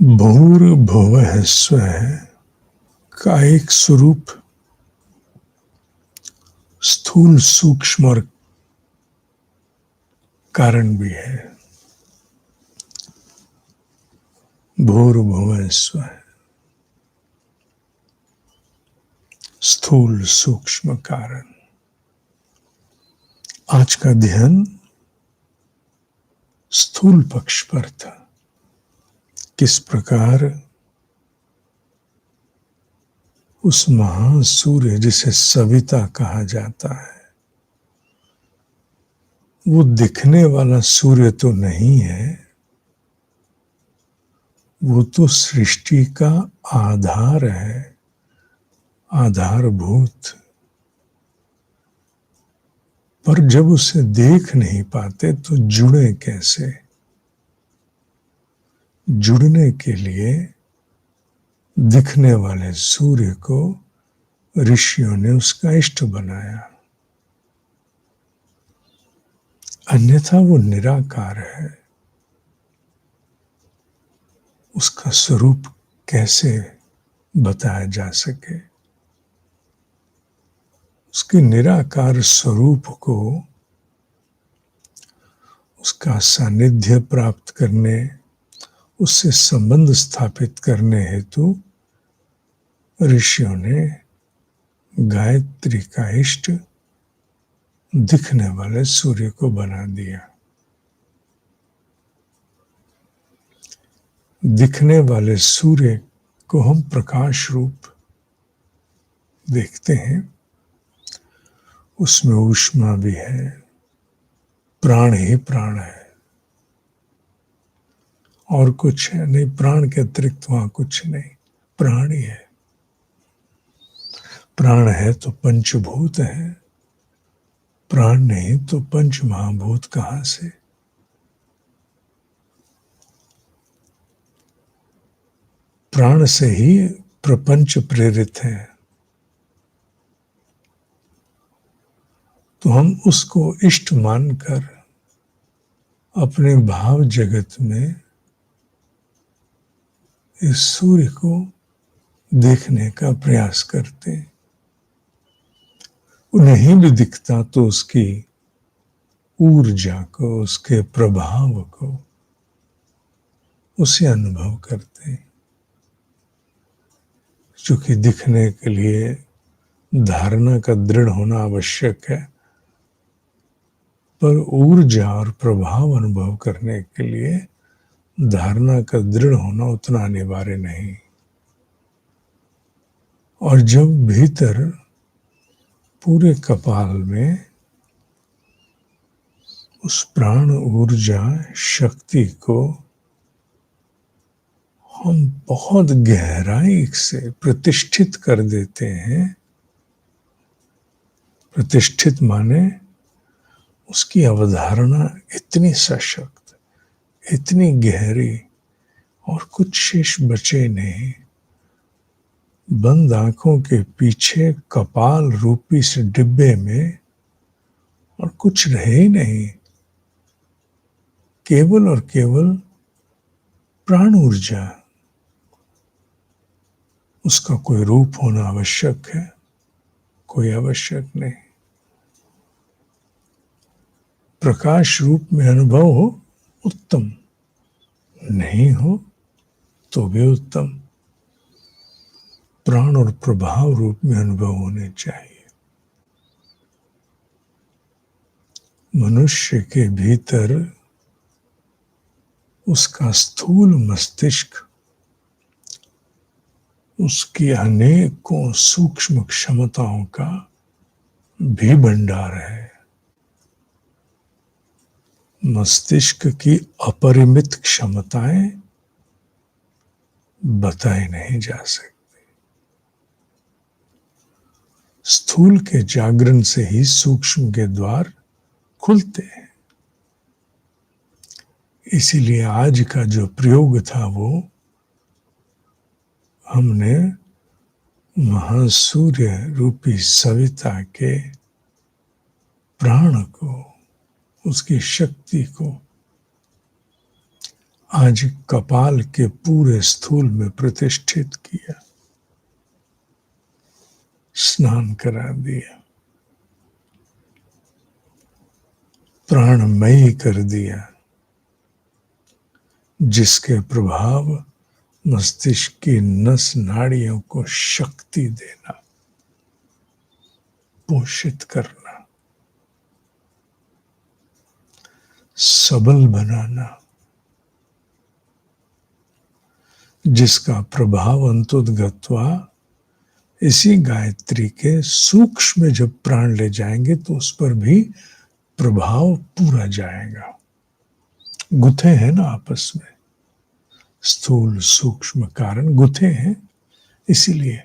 भूर्भुवः स्वः का एक स्वरूप स्थूल, सूक्ष्म और कारण भी है। भूर्भुवः स्वः, स्थूल, सूक्ष्म, कारण। आज का ध्यान स्थूल पक्ष पर था। किस प्रकार उस महासूर्य जिसे सविता कहा जाता है, वो दिखने वाला सूर्य तो नहीं है, वो तो सृष्टि का आधार है, आधारभूत। पर जब उसे देख नहीं पाते तो जुड़े कैसे? जुड़ने के लिए दिखने वाले सूर्य को ऋषियों ने उसका इष्ट बनाया, अन्यथा वो निराकार है। उसका स्वरूप कैसे बताया जा सके? उसके निराकार स्वरूप को, उसका सानिध्य प्राप्त करने, उससे संबंध स्थापित करने हेतु ऋषियों ने गायत्री का इष्ट दिखने वाले सूर्य को बना दिया। दिखने वाले सूर्य को हम प्रकाश रूप देखते हैं, उसमें ऊष्मा भी है, प्राण ही प्राण है, और कुछ है नहीं। प्राण के अतिरिक्त वहां कुछ नहीं, प्राण ही है। प्राण है तो पंचभूत है, प्राण नहीं तो पंच महाभूत कहां से? प्राण से ही प्रपंच प्रेरित है, तो हम उसको इष्ट मानकर अपने भाव जगत में इस सूर्य को देखने का प्रयास करते हैं। वो नहीं भी दिखता तो उसकी ऊर्जा को, उसके प्रभाव को, उसे अनुभव करते हैं। चूंकि दिखने के लिए धारणा का दृढ़ होना आवश्यक है, पर ऊर्जा और प्रभाव अनुभव करने के लिए धारणा का दृढ़ होना उतना अनिवार्य नहीं। और जब भीतर पूरे कपाल में उस प्राण ऊर्जा शक्ति को हम बहुत गहराई से प्रतिष्ठित कर देते हैं, प्रतिष्ठित माने उसकी अवधारणा इतनी सशक्त, इतनी गहरी, और कुछ शेष बचे नहीं। बंद आंखों के पीछे कपाल रूपी से डिब्बे में और कुछ रहे ही नहीं, केवल और केवल प्राण ऊर्जा। उसका कोई रूप होना आवश्यक है? कोई आवश्यक नहीं। प्रकाश रूप में अनुभव हो उत्तम, नहीं हो तो भी उत्तम। प्राण और प्रभाव रूप में अनुभव होने चाहिए। मनुष्य के भीतर उसका स्थूल मस्तिष्क, उसकी अनेकों सूक्ष्म क्षमताओं का भी भंडार है। मस्तिष्क की अपरिमित क्षमताएं बताई नहीं जा सकती। स्थूल के जागरण से ही सूक्ष्म के द्वार खुलते हैं। इसीलिए आज का जो प्रयोग था वो हमने महासूर्य रूपी सविता के प्राण को, उसकी शक्ति को आज कपाल के पूरे स्थूल में प्रतिष्ठित किया, स्नान करा दिया, प्राणमयी कर दिया, जिसके प्रभाव मस्तिष्क की नस नाड़ियों को शक्ति देना, पोषित करना, सबल बनाना, जिसका प्रभाव अंतोदगत्वा इसी गायत्री के सूक्ष्म में जब प्राण ले जाएंगे तो उस पर भी प्रभाव पूरा जाएगा। गुथे हैं ना आपस में, स्थूल सूक्ष्म कारण गुथे हैं, इसीलिए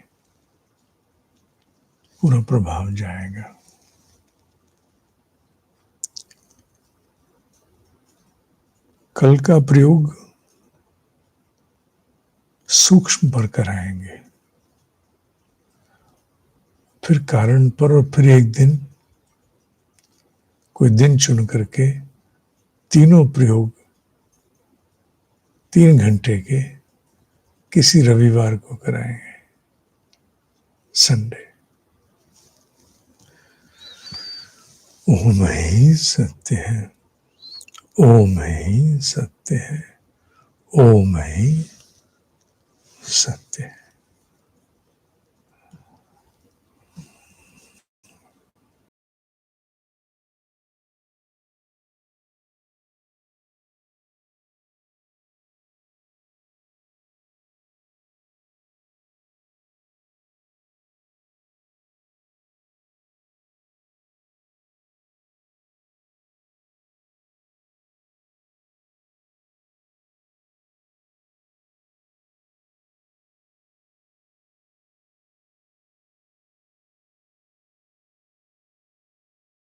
पूरा प्रभाव जाएगा। कल का प्रयोग सूक्ष्म पर कराएंगे, फिर कारण पर, और फिर एक दिन कोई दिन चुन करके तीनों प्रयोग 3 घंटे के किसी रविवार को कराएंगे, संडे। ओम ही सत्य है, ओम ही सत्य है, ओम ही सत्य है।